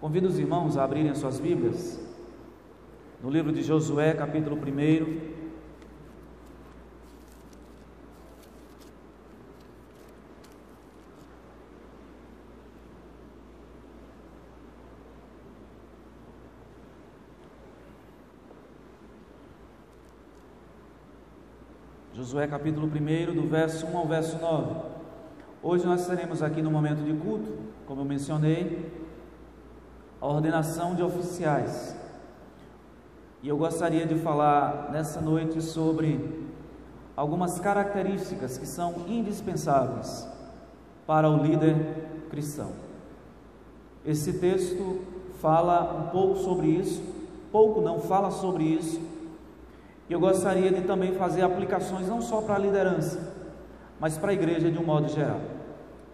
Convido os irmãos a abrirem as suas Bíblias no livro de Josué, capítulo 1. Josué capítulo 1, do verso 1 ao verso 9. Hoje nós teremos aqui no momento de culto, como eu mencionei, a ordenação de oficiais. E eu gostaria de falar nessa noite sobre algumas características que são indispensáveis para o líder cristão. Esse texto fala um pouco sobre isso, fala sobre isso. E eu gostaria de também fazer aplicações não só para a liderança, mas para a igreja de um modo geral.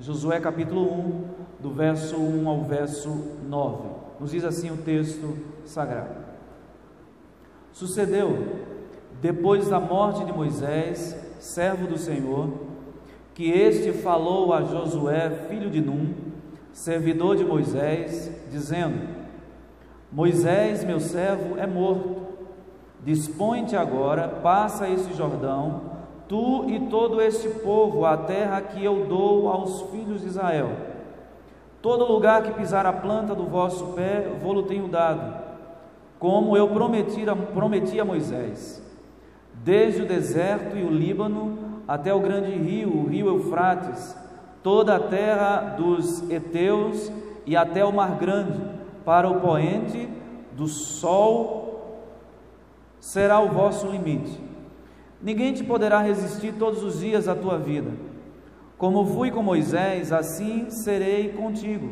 Josué capítulo 1, do verso 1 ao verso 9, nos diz assim o texto sagrado: Sucedeu, depois da morte de Moisés, servo do Senhor, que este falou a Josué, filho de Num, servidor de Moisés, dizendo: Moisés, meu servo, é morto. Dispõe-te agora, passa este Jordão, tu e todo este povo, a terra que eu dou aos filhos de Israel. Todo lugar que pisar a planta do vosso pé, vou-lo tenho dado, como eu prometi a Moisés. Desde o deserto e o Líbano, até o grande rio, o rio Eufrates, toda a terra dos heteus e até o mar grande, para o poente do sol, será o vosso limite. Ninguém te poderá resistir todos os dias da tua vida. Como fui com Moisés, assim serei contigo.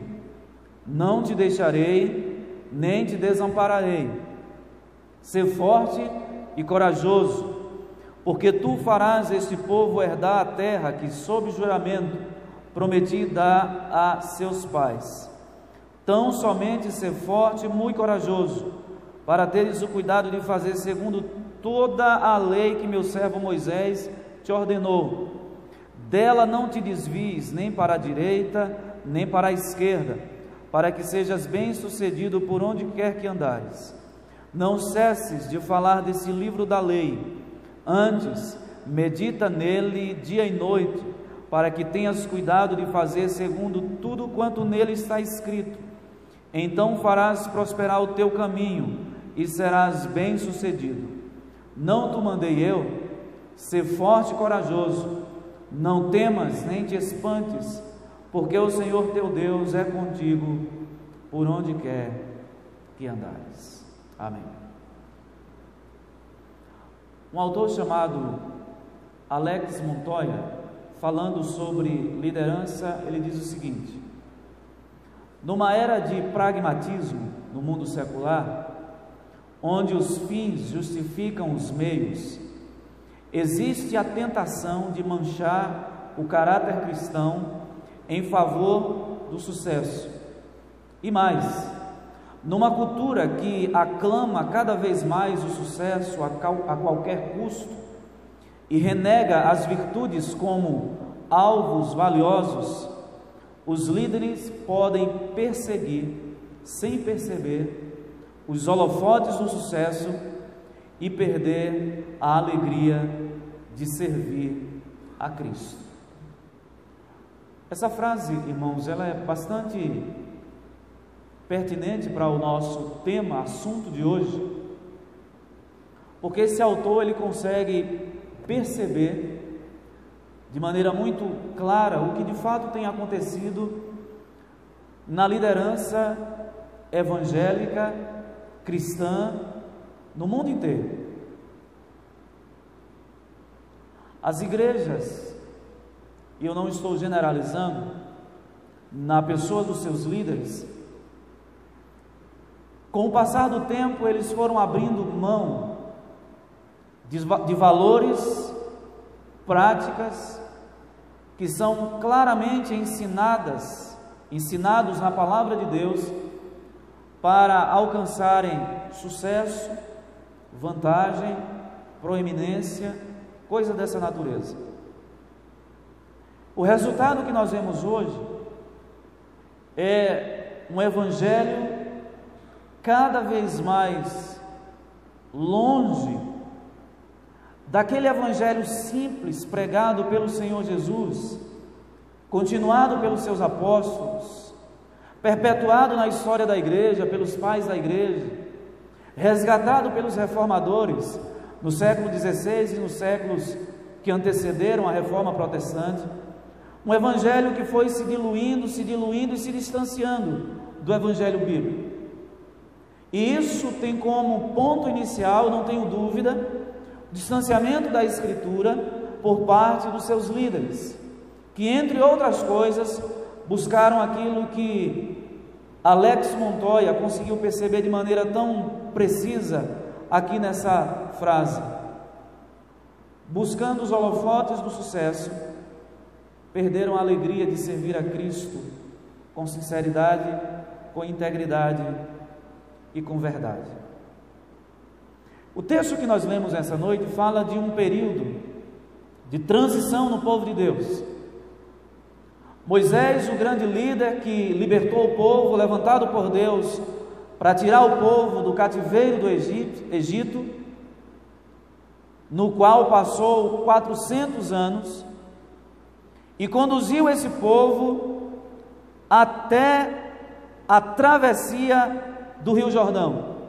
Não te deixarei, nem te desampararei. Sê forte e corajoso, porque tu farás este povo herdar a terra que, sob juramento, prometi dar a seus pais. Tão somente ser forte e muito corajoso, para teres o cuidado de fazer segundo toda a lei que meu servo Moisés te ordenou. Dela não te desvies nem para a direita, nem para a esquerda, para que sejas bem-sucedido por onde quer que andares. Não cesses de falar desse livro da lei, antes medita nele dia e noite, para que tenhas cuidado de fazer segundo tudo quanto nele está escrito. Então farás prosperar o teu caminho e serás bem-sucedido. Não te mandei eu? Sê forte e corajoso, não temas nem te espantes, porque o Senhor teu Deus é contigo por onde quer que andares. Amém. Um autor chamado Alex Montoya, falando sobre liderança, ele diz o seguinte: numa era de pragmatismo no mundo secular, onde os fins justificam os meios, existe a tentação de manchar o caráter cristão em favor do sucesso. E mais, numa cultura que aclama cada vez mais o sucesso a qualquer custo e renega as virtudes como alvos valiosos, os líderes podem perseguir, sem perceber, os holofotes do sucesso e perder a alegria de servir a Cristo. Essa frase, irmãos, ela é bastante pertinente para o nosso tema, assunto de hoje, porque esse autor ele consegue perceber de maneira muito clara o que de fato tem acontecido na liderança evangélica cristã no mundo inteiro. As igrejas, e eu não estou generalizando, na pessoa dos seus líderes, com o passar do tempo eles foram abrindo mão de valores, práticas que são claramente ensinados na palavra de Deus, para alcançarem sucesso, vantagem, proeminência, coisa dessa natureza. O resultado que nós vemos hoje é um evangelho cada vez mais longe daquele evangelho simples pregado pelo Senhor Jesus, continuado pelos seus apóstolos, perpetuado na história da igreja, pelos pais da igreja, resgatado pelos reformadores no século XVI e nos séculos que antecederam a reforma protestante, um evangelho que foi se diluindo e se distanciando do evangelho bíblico. E isso tem como ponto inicial, não tenho dúvida, o distanciamento da Escritura por parte dos seus líderes, que, entre outras coisas, buscaram aquilo que Alex Montoya conseguiu perceber de maneira tão precisa aqui nessa frase: buscando os holofotes do sucesso, perderam a alegria de servir a Cristo com sinceridade, com integridade e com verdade. O texto que nós lemos essa noite fala de um período de transição no povo de Deus. Moisés, o grande líder que libertou o povo, levantado por Deus para tirar o povo do cativeiro do Egito, no qual passou 400 anos, e conduziu esse povo até a travessia do Rio Jordão.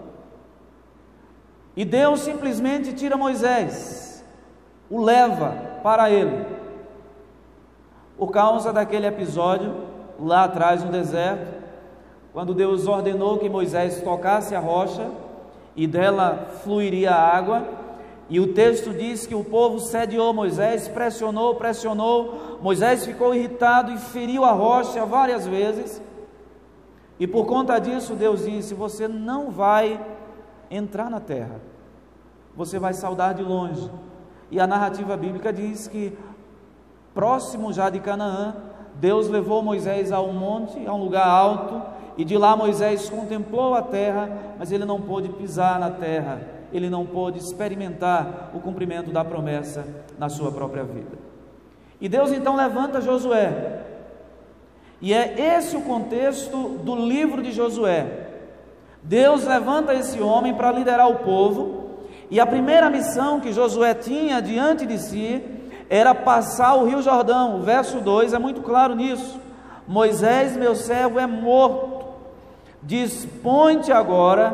E Deus simplesmente tira Moisés, o leva para ele, por causa daquele episódio lá atrás no deserto, quando Deus ordenou que Moisés tocasse a rocha e dela fluiria a água. E o texto diz que o povo sediou Moisés, pressionou, Moisés ficou irritado e feriu a rocha várias vezes, e por conta disso Deus disse: você não vai entrar na terra, você vai saudar de longe. E a narrativa bíblica diz que, próximo já de Canaã, Deus levou Moisés a um monte, a um lugar alto, e de lá Moisés contemplou a terra, mas ele não pôde pisar na terra, ele não pôde experimentar o cumprimento da promessa na sua própria vida. E Deus então levanta Josué, e é esse o contexto do livro de Josué. Deus levanta esse homem para liderar o povo, e a primeira missão que Josué tinha diante de si era passar o Rio Jordão. O verso 2 é muito claro nisso: Moisés, meu servo, é morto, dispõe-te agora,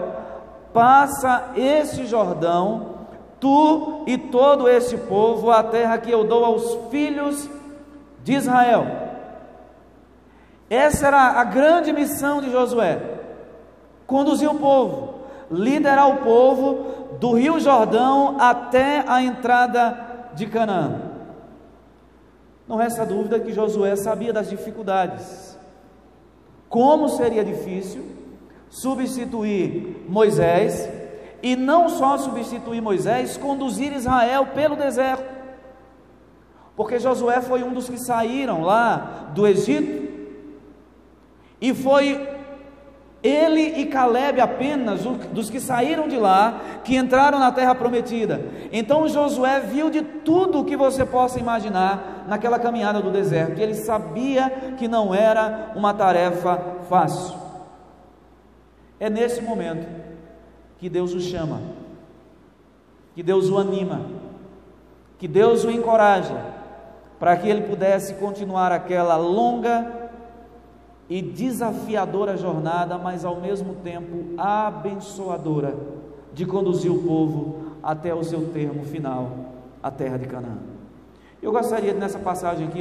passa esse Jordão, tu e todo esse povo, a terra que eu dou aos filhos de Israel. Essa era a grande missão de Josué: conduzir o povo, liderar o povo do Rio Jordão até a entrada de Canaã. Não resta dúvida que Josué sabia das dificuldades, como seria difícil substituir Moisés, e não só substituir Moisés, conduzir Israel pelo deserto, porque Josué foi um dos que saíram lá do Egito, e foi ele e Calebe apenas dos que saíram de lá, que entraram na terra prometida. Então Josué viu de tudo o que você possa imaginar naquela caminhada do deserto, e ele sabia que não era uma tarefa fácil. É nesse momento que Deus o chama, que Deus o anima, que Deus o encoraja, para que ele pudesse continuar aquela longa e desafiadora jornada, mas ao mesmo tempo abençoadora, de conduzir o povo até o seu termo final, a terra de Canaã. Eu gostaria nessa passagem aqui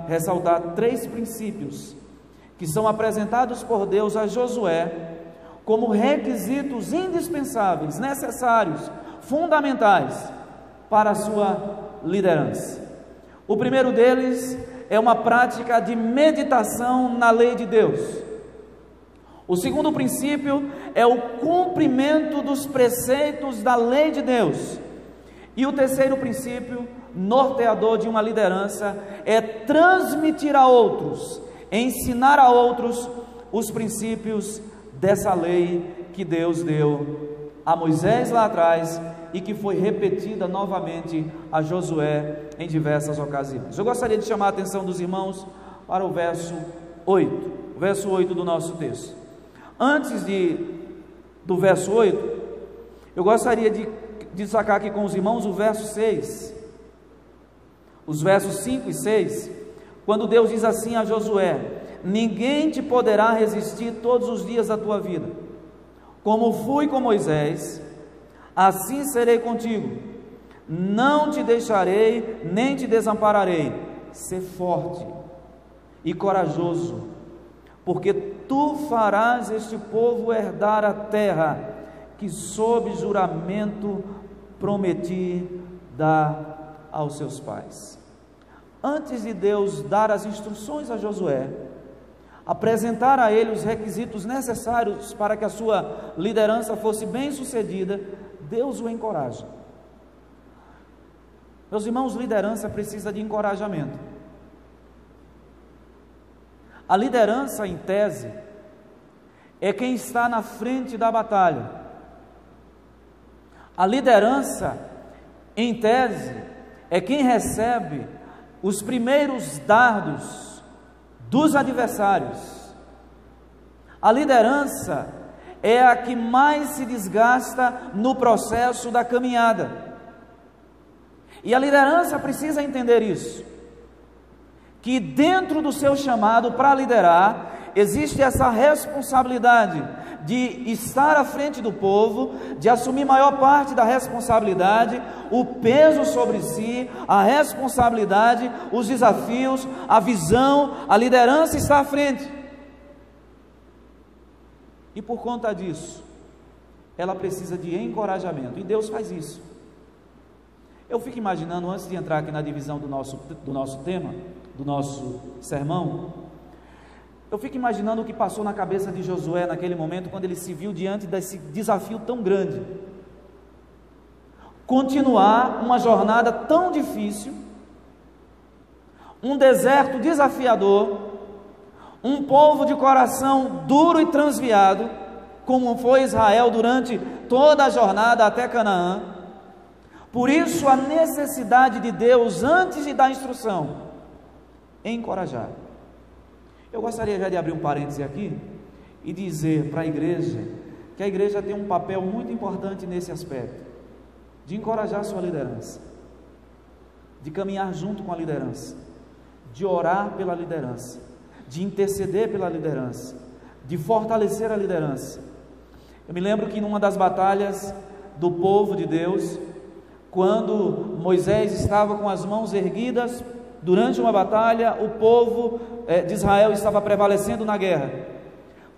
ressaltar 3 princípios que são apresentados por Deus a Josué como requisitos indispensáveis, necessários, fundamentais para a sua liderança. O primeiro deles é uma prática de meditação na lei de Deus. O segundo princípio é o cumprimento dos preceitos da lei de Deus. E o terceiro princípio, norteador de uma liderança, é transmitir a outros, ensinar a outros os princípios dessa lei que Deus deu a Moisés lá atrás e que foi repetida novamente a Josué em diversas ocasiões. Eu gostaria de chamar a atenção dos irmãos para o verso 8 do nosso texto. Antes de do verso 8, eu gostaria de destacar aqui com os irmãos o verso 6, os versos 5 e 6, quando Deus diz assim a Josué: ninguém te poderá resistir todos os dias da tua vida, como fui com Moisés, assim serei contigo, não te deixarei, nem te desampararei. Sê forte e corajoso, porque tu farás este povo herdar a terra que sob juramento prometi dar aos seus pais. Antes de Deus dar as instruções a Josué, apresentar a ele os requisitos necessários para que a sua liderança fosse bem sucedida, Deus o encoraja. Meus irmãos, liderança precisa de encorajamento. A liderança, em tese, é quem está na frente da batalha. A liderança, em tese, é quem recebe os primeiros dardos dos adversários. A liderança é a que mais se desgasta no processo da caminhada. E a liderança precisa entender isso, que dentro do seu chamado para liderar, existe essa responsabilidade de estar à frente do povo, de assumir maior parte da responsabilidade, o peso sobre si, a responsabilidade, os desafios, a visão, a liderança está à frente. E por conta disso, ela precisa de encorajamento, e Deus faz isso. Eu fico imaginando, antes de entrar aqui na divisão do nosso tema, do nosso sermão, eu fico imaginando o que passou na cabeça de Josué naquele momento, quando ele se viu diante desse desafio tão grande. Continuar uma jornada tão difícil, um deserto desafiador, um povo de coração duro e transviado, como foi Israel durante toda a jornada até Canaã. Por isso a necessidade de Deus, antes de dar instrução, encorajar. Eu gostaria já de abrir um parêntese aqui e dizer para a igreja que a igreja tem um papel muito importante nesse aspecto, de encorajar a sua liderança, de caminhar junto com a liderança, de orar pela liderança, de interceder pela liderança, de fortalecer a liderança. Eu me lembro que numa das batalhas do povo de Deus, quando Moisés estava com as mãos erguidas durante uma batalha, o povo de Israel estava prevalecendo na guerra.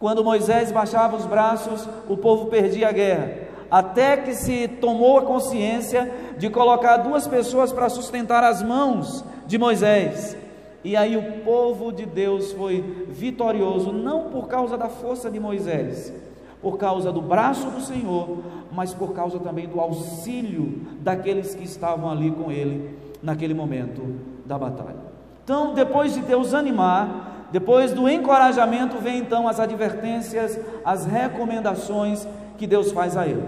Quando Moisés baixava os braços, o povo perdia a guerra, até que se tomou a consciência de colocar 2 pessoas para sustentar as mãos de Moisés, e aí o povo de Deus foi vitorioso, não por causa da força de Moisés, por causa do braço do Senhor, mas por causa também do auxílio daqueles que estavam ali com ele naquele momento da batalha. Então, depois de Deus animar, depois do encorajamento, vem então as advertências, as recomendações que Deus faz a ele.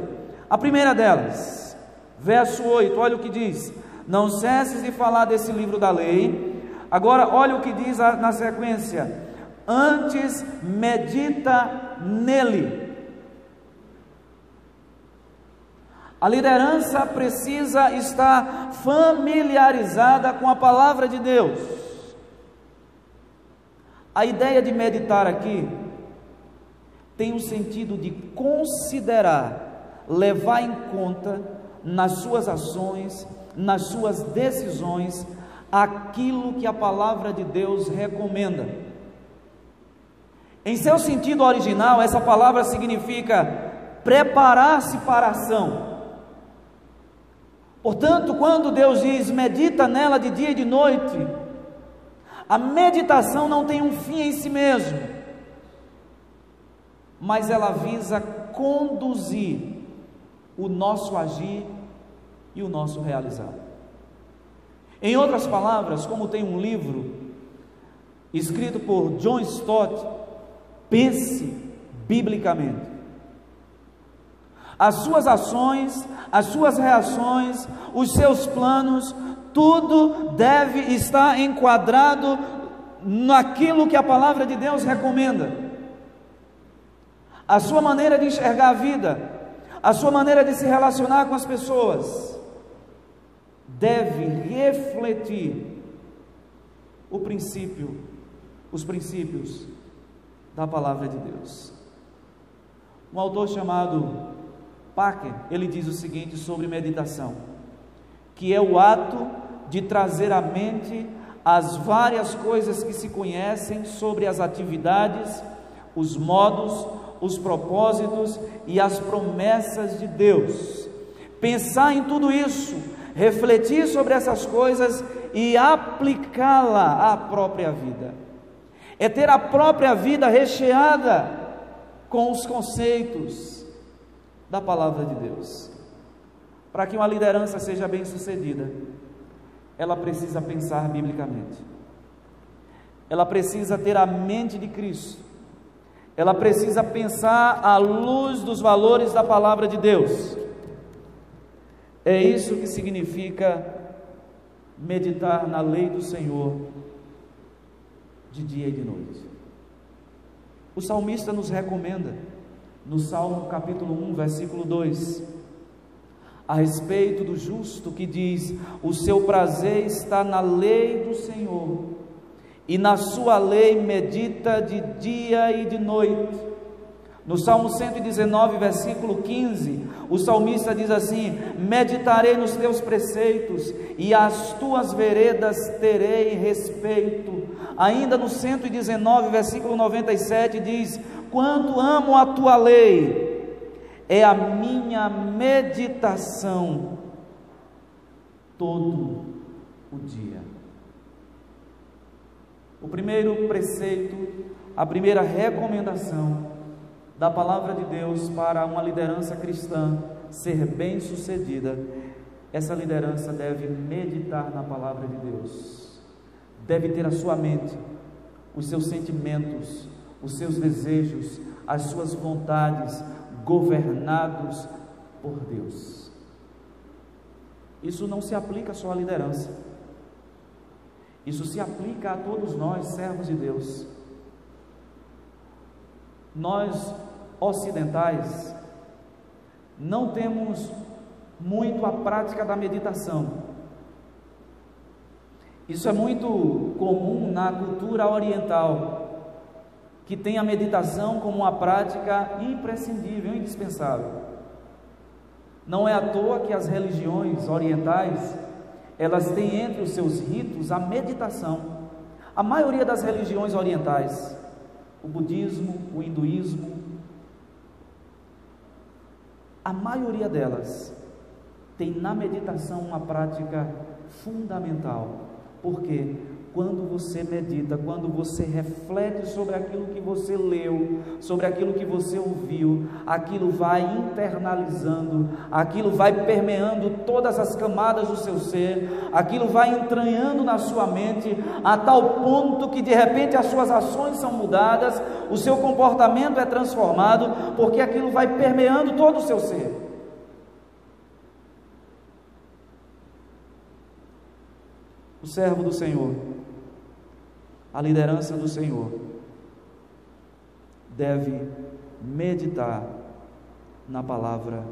A primeira delas, verso 8, olha o que diz: não cesses de falar desse livro da lei. Agora olha o que diz na sequência: antes medita nele. A liderança precisa estar familiarizada com a palavra de Deus. A ideia de meditar aqui tem o sentido de considerar, levar em conta nas suas ações, nas suas decisões, aquilo que a palavra de Deus recomenda. Em seu sentido original, essa palavra significa preparar-se para a ação. Portanto, quando Deus diz medita nela de dia e de noite, a meditação não tem um fim em si mesmo, mas ela visa conduzir o nosso agir e o nosso realizar. Em outras palavras, como tem um livro escrito por John Stott, pense biblicamente. As suas ações, as suas reações, os seus planos, tudo deve estar enquadrado naquilo que a palavra de Deus recomenda. a sua maneira de enxergar a vida, a sua maneira de se relacionar com as pessoas, deve refletir os princípios da palavra de Deus. Um autor chamado Packer, ele diz o seguinte sobre meditação, que é o ato de trazer à mente as várias coisas que se conhecem sobre as atividades, os modos, os propósitos e as promessas de Deus. Pensar em tudo isso, refletir sobre essas coisas e aplicá-la à própria vida. É ter a própria vida recheada com os conceitos da palavra de Deus. Para que uma liderança seja bem sucedida, ela precisa pensar biblicamente, ela precisa ter a mente de Cristo, ela precisa pensar à luz dos valores da palavra de Deus. É isso que significa meditar na lei do Senhor de dia e de noite. O salmista nos recomenda, no Salmo capítulo 1, versículo 2, a respeito do justo, que diz: o seu prazer está na lei do Senhor, e na sua lei medita de dia e de noite. No Salmo 119, versículo 15, o salmista diz assim: meditarei nos teus preceitos, e às tuas veredas terei respeito. Ainda no 119, versículo 97, diz: quanto amo a tua lei, é a minha meditação todo o dia. O primeiro preceito, a primeira recomendação da palavra de Deus para uma liderança cristã ser bem sucedida, essa liderança deve meditar na palavra de Deus, deve ter a sua mente, os seus sentimentos, os seus desejos, as suas vontades governados por Deus. Isso não se aplica só à liderança, isso se aplica a todos nós, servos de Deus. Nós ocidentais não temos muito a prática da meditação. Isso é muito comum na cultura oriental, que tem a meditação como uma prática imprescindível, indispensável. Não é à toa que as religiões orientais, elas têm entre os seus ritos a meditação. A maioria das religiões orientais, o budismo, o hinduísmo, a maioria delas tem na meditação uma prática fundamental. Porque quando você medita, quando você reflete sobre aquilo que você leu, sobre aquilo que você ouviu, aquilo vai internalizando, aquilo vai permeando todas as camadas do seu ser, aquilo vai entranhando na sua mente, a tal ponto que de repente as suas ações são mudadas, o seu comportamento é transformado, porque aquilo vai permeando todo o seu ser. O servo do Senhor, a liderança do Senhor, deve meditar na palavra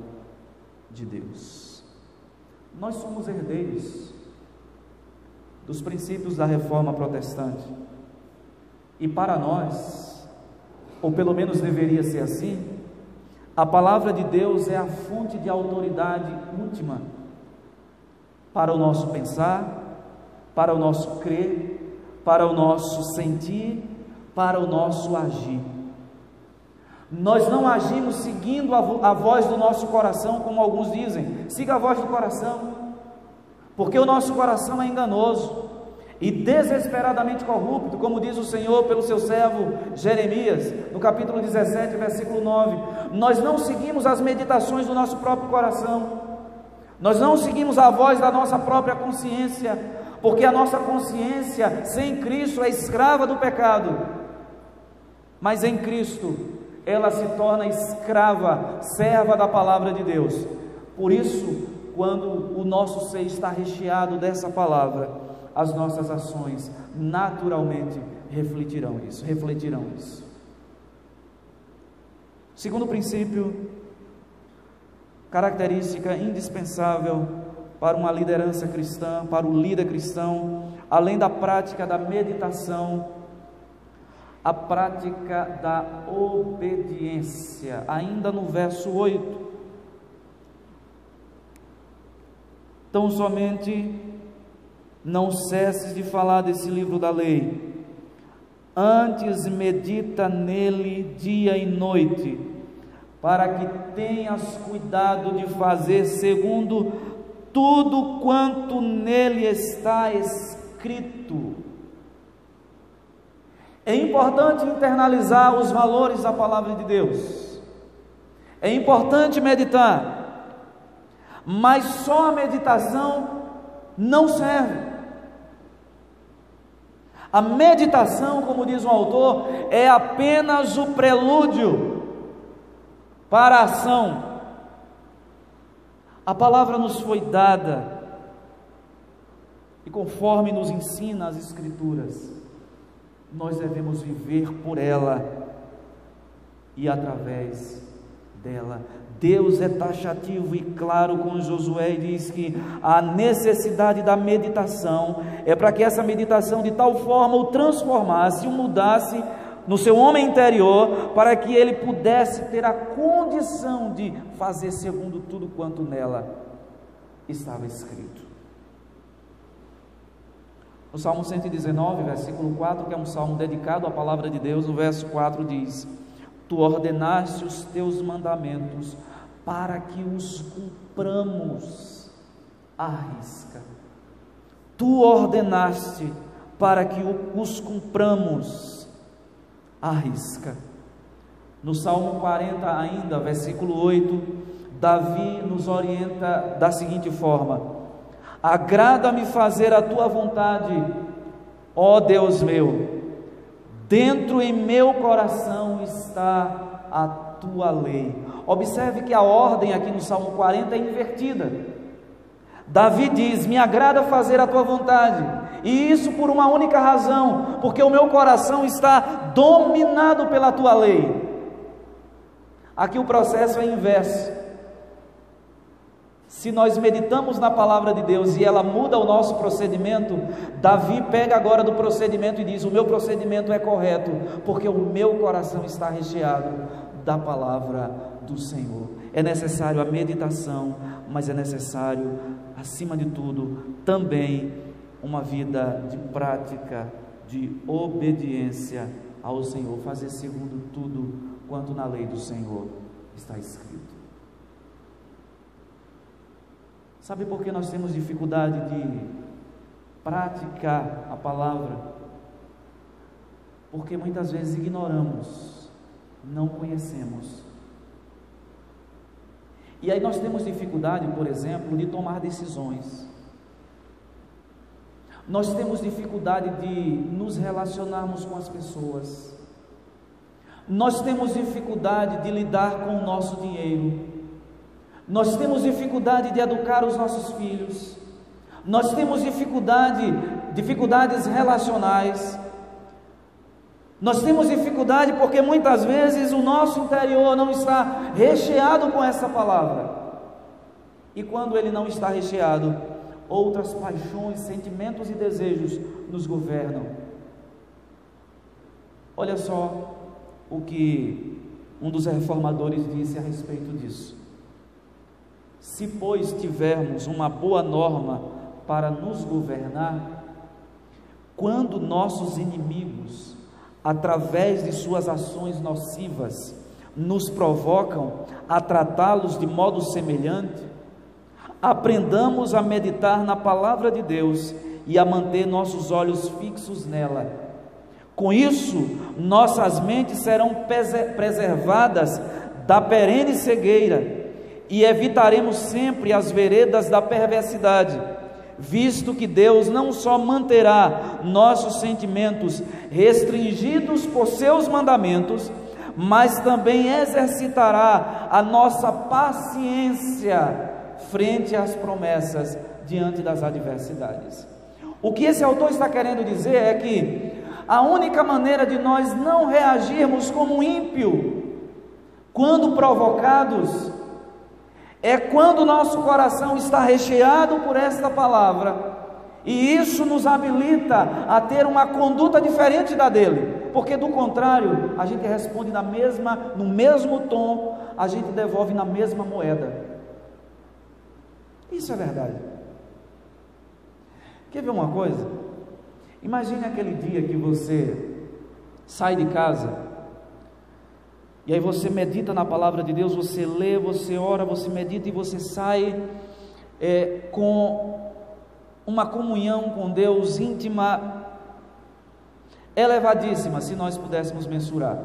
de Deus. Nós somos herdeiros dos princípios da reforma protestante, e para nós, ou pelo menos deveria ser assim, a palavra de Deus é a fonte de autoridade última para o nosso pensar, para o nosso crer, para o nosso sentir, para o nosso agir. Nós não agimos seguindo a voz do nosso coração, como alguns dizem. Siga a voz do coração, porque o nosso coração é enganoso e desesperadamente corrupto, como diz o Senhor pelo seu servo Jeremias, no capítulo 17, versículo 9. Nós não seguimos as meditações do nosso próprio coração, nós não seguimos a voz da nossa própria consciência, porque a nossa consciência sem Cristo é escrava do pecado, mas em Cristo ela se torna escrava, serva da palavra de Deus. Por isso, quando o nosso ser está recheado dessa palavra, as nossas ações naturalmente refletirão isso. Segundo princípio, característica indispensável para uma liderança cristã, para o líder cristão, além da prática da meditação, a prática da obediência, ainda no verso 8. Tão somente não cesses de falar desse livro da lei, antes medita nele dia e noite, para que tenhas cuidado de fazer segundo tudo quanto nele está escrito. É importante internalizar os valores da palavra de Deus, é importante meditar, mas só a meditação não serve. A meditação, como diz o autor, é apenas o prelúdio para a ação. A palavra nos foi dada, e conforme nos ensina as Escrituras, nós devemos viver por ela e através dela. Deus é taxativo e claro com Josué e diz que a necessidade da meditação é para que essa meditação de tal forma o transformasse, o mudasse no seu homem interior, para que ele pudesse ter a condição de fazer segundo tudo quanto nela estava escrito. No Salmo 119, versículo 4, que é um salmo dedicado à palavra de Deus, no verso 4 diz: Tu ordenaste os teus mandamentos para que os cumpramos à risca. Tu ordenaste para que os cumpramos à risca. No Salmo 40 ainda, versículo 8, Davi nos orienta da seguinte forma: agrada-me fazer a tua vontade, ó Deus meu, dentro em meu coração está a tua lei. Observe que a ordem aqui no Salmo 40 é invertida. Davi diz: me agrada fazer a tua vontade, e isso por uma única razão, porque o meu coração está dominado pela tua lei. Aqui o processo é inverso. Se nós meditamos na palavra de Deus e ela muda o nosso procedimento, Davi pega agora do procedimento e diz: o meu procedimento é correto, porque o meu coração está recheado da palavra do Senhor. É necessário a meditação, mas é necessário, acima de tudo, também uma vida de prática, de obediência ao Senhor, fazer segundo tudo quanto na lei do Senhor está escrito. Sabe por que nós temos dificuldade de praticar a palavra? Porque muitas vezes ignoramos, não conhecemos. E aí nós temos dificuldade, por exemplo, de tomar decisões. Nós temos dificuldade de nos relacionarmos com as pessoas. Nós temos dificuldade de lidar com o nosso dinheiro. Nós temos dificuldade de educar os nossos filhos. Nós temos dificuldades relacionais. Nós temos dificuldade porque muitas vezes o nosso interior não está recheado com essa palavra. E quando ele não está recheado, outras paixões, sentimentos e desejos nos governam. Olha só o que um dos reformadores disse a respeito disso. Se, pois, tivermos uma boa norma para nos governar, quando nossos inimigos, através de suas ações nocivas, nos provocam a tratá-los de modo semelhante, aprendamos a meditar na palavra de Deus e a manter nossos olhos fixos nela. Com isso, nossas mentes serão preservadas da perene cegueira e evitaremos sempre as veredas da perversidade, visto que Deus não só manterá nossos sentimentos restringidos por seus mandamentos, mas também exercitará a nossa paciência frente às promessas diante das adversidades. O que esse autor está querendo dizer é que a única maneira de nós não reagirmos como ímpio, quando provocados, é quando o nosso coração está recheado por esta palavra, e isso nos habilita a ter uma conduta diferente da dele, porque do contrário, a gente responde no mesmo tom, a gente devolve na mesma moeda. Isso é verdade. Quer ver uma coisa? Imagine aquele dia que você sai de casa, e aí você medita na palavra de Deus, você lê, você ora, você medita, e você sai com uma comunhão com Deus íntima, elevadíssima, se nós pudéssemos mensurar.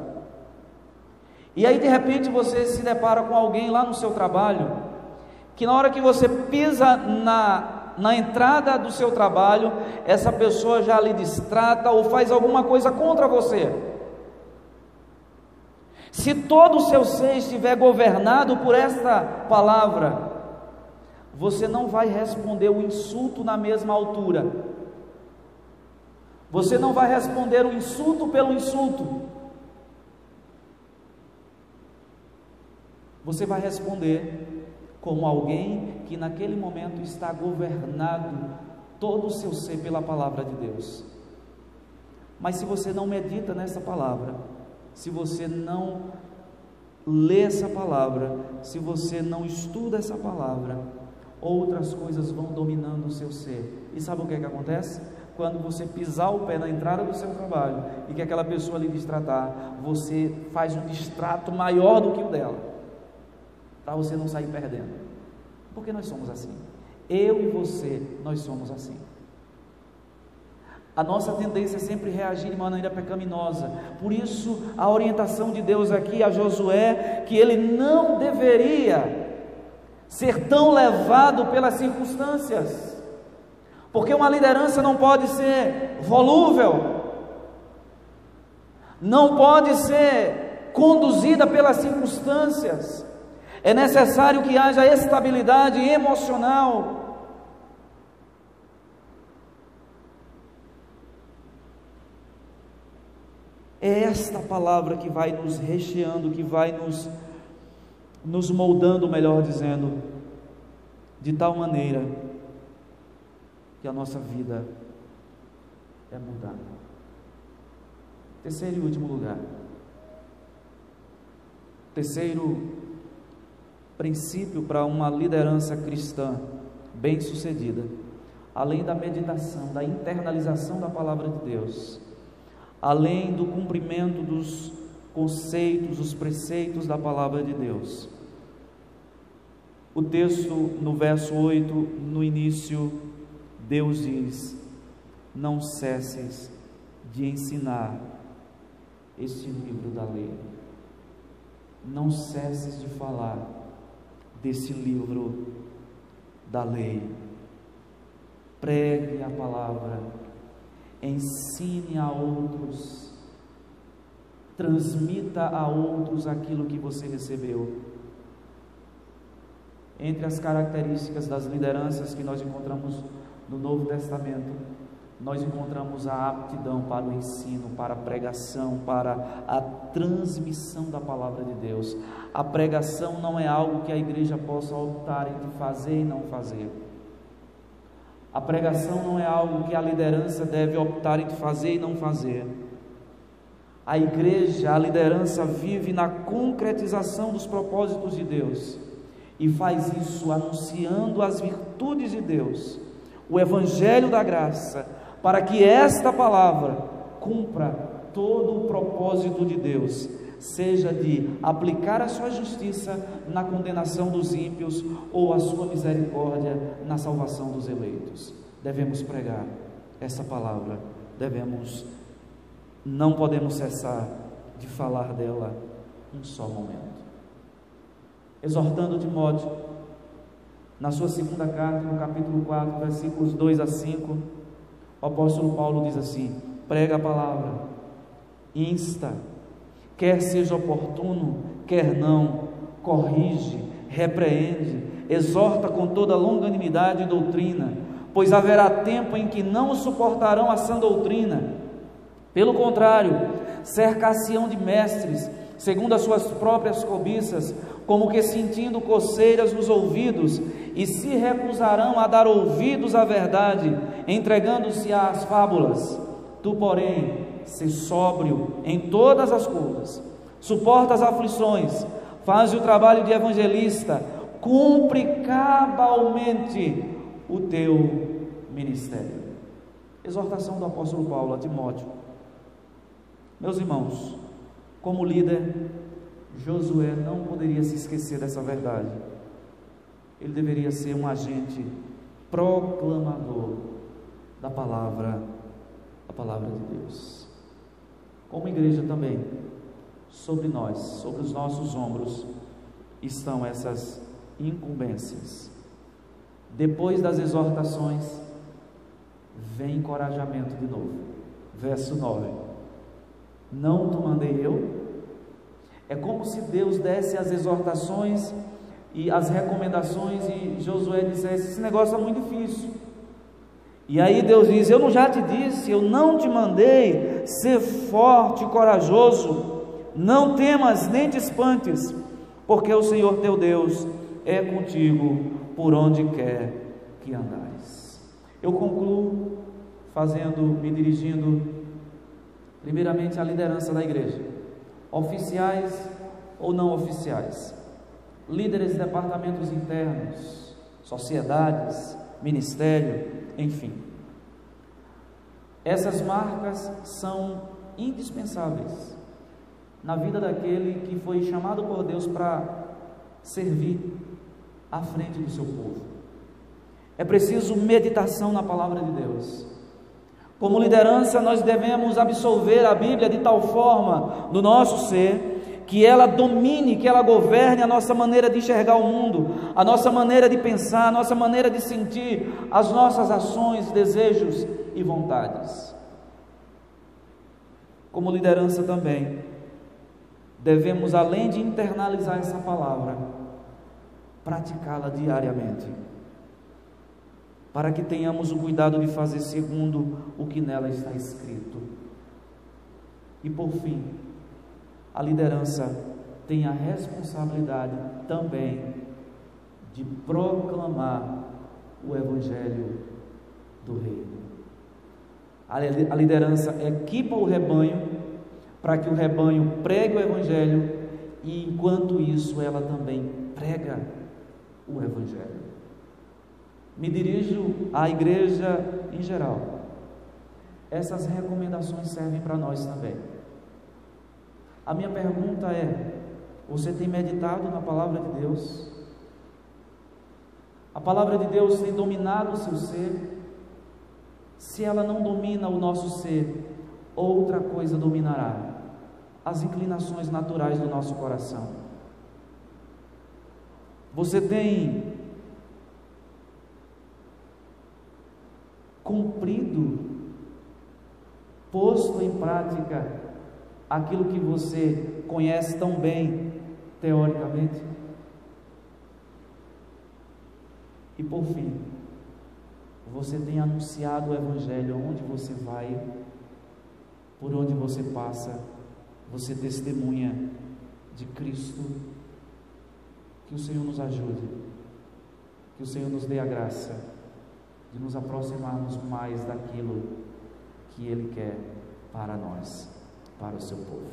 E aí de repente você se depara com alguém lá no seu trabalho, que na hora que você pisa na entrada do seu trabalho, essa pessoa já lhe distrata ou faz alguma coisa contra você. Se todo o seu ser estiver governado por esta palavra, você não vai responder o insulto na mesma altura, você não vai responder o insulto pelo insulto, você vai responder como alguém que naquele momento está governado todo o seu ser pela palavra de Deus. Mas se você não medita nessa palavra, se você não lê essa palavra, se você não estuda essa palavra, outras coisas vão dominando o seu ser. E sabe o que é que acontece? Quando você pisar o pé na entrada do seu trabalho e que aquela pessoa lhe distratar, você faz um distrato maior do que o dela, para você não sair perdendo. Porque nós somos assim. Eu e você, nós somos assim. A nossa tendência é sempre reagir de maneira pecaminosa. Por isso a orientação de Deus aqui a Josué, que ele não deveria ser tão levado pelas circunstâncias, porque uma liderança não pode ser volúvel, não pode ser conduzida pelas circunstâncias. É necessário que haja estabilidade emocional. É esta palavra que vai nos recheando, que vai nos moldando, melhor dizendo, de tal maneira que a nossa vida é mudada. Terceiro e último lugar. Terceiro princípio para uma liderança cristã bem-sucedida, além da meditação, da internalização da palavra de Deus, além do cumprimento dos conceitos, dos preceitos da palavra de Deus. O texto no verso 8, no início, Deus diz: não cesses de ensinar este livro da lei, não cesses de falar desse livro da lei, pregue a palavra, ensine a outros, transmita a outros aquilo que você recebeu. Entre as características das lideranças que nós encontramos no Novo Testamento, nós encontramos a aptidão para o ensino, para a pregação, para a transmissão da palavra de Deus. A pregação não é algo que a igreja possa optar entre fazer e não fazer. A pregação não é algo que a liderança deve optar entre fazer e não fazer. A igreja, a liderança vive na concretização dos propósitos de Deus e faz isso anunciando as virtudes de Deus, o evangelho da graça, para que esta palavra cumpra todo o propósito de Deus, seja de aplicar a sua justiça na condenação dos ímpios ou a sua misericórdia na salvação dos eleitos. Devemos pregar essa palavra, não podemos cessar de falar dela um só momento. Exortando Timóteo, na sua segunda carta, no capítulo 4, versículos 2 a 5, o apóstolo Paulo diz assim: prega a palavra, insta, quer seja oportuno, quer não, corrige, repreende, exorta com toda longanimidade e doutrina, pois haverá tempo em que não suportarão a sã doutrina. Pelo contrário, cercar-se-ão de mestres, segundo as suas próprias cobiças, como que sentindo coceiras nos ouvidos, e se recusarão a dar ouvidos à verdade, entregando-se às fábulas. Tu, porém, se sóbrio em todas as coisas, suporta as aflições, faz o trabalho de evangelista, cumpre cabalmente o teu ministério. Exortação do apóstolo Paulo a Timóteo. Meus irmãos, como líder, Josué não poderia se esquecer dessa verdade. Ele deveria ser um agente proclamador da palavra de Deus. Como igreja também, sobre nós, sobre os nossos ombros, estão essas incumbências. Depois das exortações, vem encorajamento de novo. Verso 9: não te mandei eu? É como se Deus desse as exortações e as recomendações e Josué dissesse: esse negócio é muito difícil. E aí Deus diz: eu não já te disse, eu não te mandei? Ser forte e corajoso, não temas nem te espantes, porque o Senhor teu Deus é contigo por onde quer que andares. Eu concluo me dirigindo primeiramente à liderança da igreja, oficiais ou não oficiais, líderes de departamentos internos, sociedades, ministério, enfim. Essas marcas são indispensáveis na vida daquele que foi chamado por Deus para servir à frente do seu povo. É preciso meditação na palavra de Deus. Como liderança, nós devemos absolver a Bíblia de tal forma no nosso ser, que ela domine, que ela governe a nossa maneira de enxergar o mundo, a nossa maneira de pensar, a nossa maneira de sentir, as nossas ações, desejos e vontades. Como liderança também, devemos, além de internalizar essa palavra, praticá-la diariamente, para que tenhamos o cuidado de fazer segundo o que nela está escrito. E por fim, a liderança tem a responsabilidade também de proclamar o Evangelho do Reino. A liderança equipa o rebanho para que o rebanho pregue o Evangelho, e enquanto isso ela também prega o Evangelho. Me dirijo à igreja em geral. Essas recomendações servem para nós também. A minha pergunta é: você tem meditado na palavra de Deus? A palavra de Deus tem dominado o seu ser? Se ela não domina o nosso ser, outra coisa dominará: as inclinações naturais do nosso coração. Você tem cumprido, posto em prática aquilo que você conhece tão bem teoricamente? E por fim, você tem anunciado o Evangelho onde você vai, por onde você passa, você testemunha de Cristo? Que o Senhor nos ajude, que o Senhor nos dê a graça de nos aproximarmos mais daquilo que Ele quer para nós, para o seu povo.